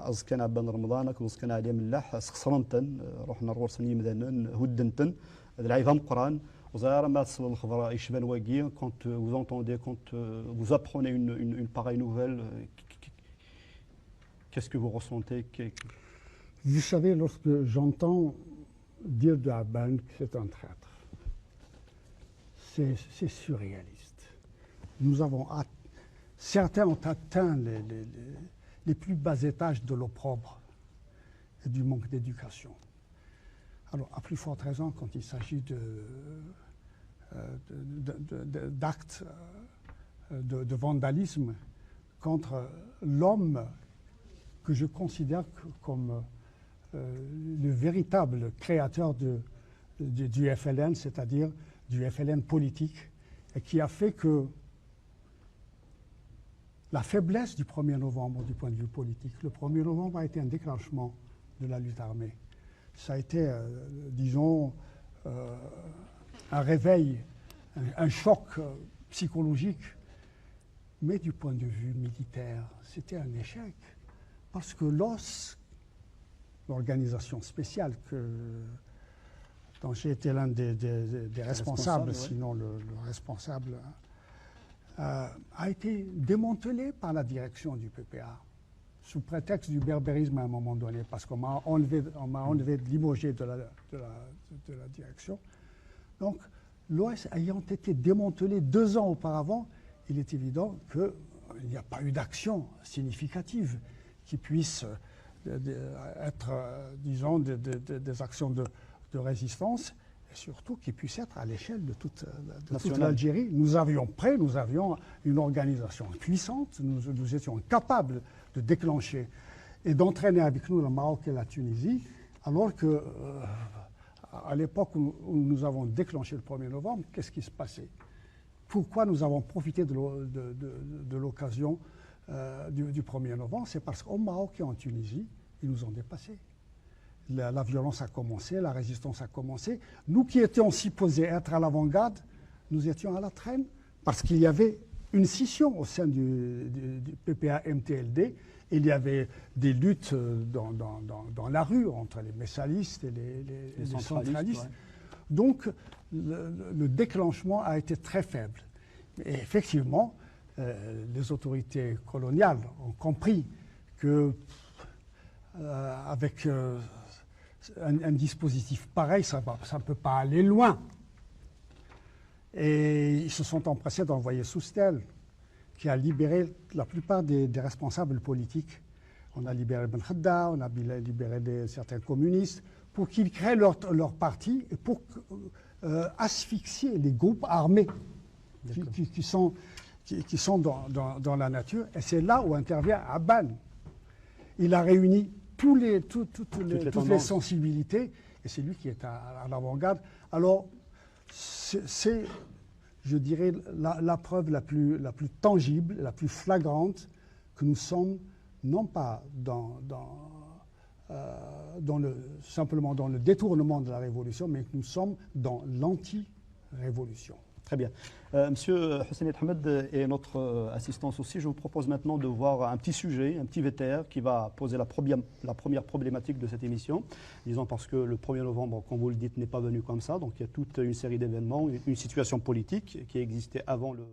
أزكن عبان رمضان كنزكن عليه ملاح سخسرنتن رحنا الرسني مدنن هدنتن العيفام قران وزار ما تصل الخبر يشبان واقي quand vous entendez quand vous apprenez une pareille nouvelle qu'est-ce que vous ressentez Vous savez, lorsque j'entends dire de Abban que c'est un traître, c'est surréaliste. Certains ont atteint les plus bas étages de l'opprobre et du manque d'éducation. Alors, à plus forte raison, quand il s'agit d'actes de vandalisme contre l'homme que je considère comme le véritable créateur du FLN, c'est-à-dire du FLN politique, et qui a fait que la faiblesse du 1er novembre du point de vue politique, le 1er novembre a été un déclenchement de la lutte armée. Ça a été, disons, un réveil, un choc psychologique, mais du point de vue militaire, c'était un échec. Parce que l'organisation spéciale dont j'ai été l'un des responsables, sinon le responsable, a été démantelée par la direction du PPA, sous prétexte du berbérisme à un moment donné, parce qu'on m'a enlevé limogé de la direction. Donc, l'OS ayant été démantelé 2 ans auparavant, il est évident qu'il n'y a pas eu d'action significative qui puisse être, disons, des actions de résistance, et surtout qui puisse être à l'échelle de toute l'Algérie. Nous avions une organisation puissante, nous étions capables de déclencher et d'entraîner avec nous le Maroc et la Tunisie, alors que à l'époque où nous avons déclenché le 1er novembre, qu'est-ce qui se passait? Pourquoi nous avons profité de l'occasion du 1er novembre? C'est parce qu'au Maroc et en Tunisie, ils nous ont dépassés. La violence a commencé, la résistance a commencé. Nous qui étions supposés être à l'avant-garde, nous étions à la traîne parce qu'il y avait une scission au sein du PPA-MTLD. Il y avait des luttes dans la rue entre les messalistes et les centralistes. Ouais. Donc le déclenchement a été très faible. Et effectivement, les autorités coloniales ont compris que avec un dispositif pareil, ça ne peut pas aller loin. Et ils se sont empressés d'envoyer Soustel, qui a libéré la plupart des responsables politiques. On a libéré Ben Khadda, on a libéré certains communistes, pour qu'ils créent leur parti et pour asphyxier les groupes armés qui sont dans la nature. Et c'est là où intervient Abban. Il a réuni toutes les sensibilités, et c'est lui qui est à l'avant-garde. Alors, c'est, je dirais, la preuve la plus tangible, la plus flagrante, que nous sommes non pas simplement dans le détournement de la révolution, mais que nous sommes dans l'anti-révolution. Très bien. Monsieur Hosseini Ahmed et notre assistance aussi, je vous propose maintenant de voir un petit sujet, un petit VTR qui va poser la première problématique de cette émission. Disons parce que le 1er novembre, comme vous le dites, n'est pas venu comme ça. Donc il y a toute une série d'événements, une situation politique qui existait avant le...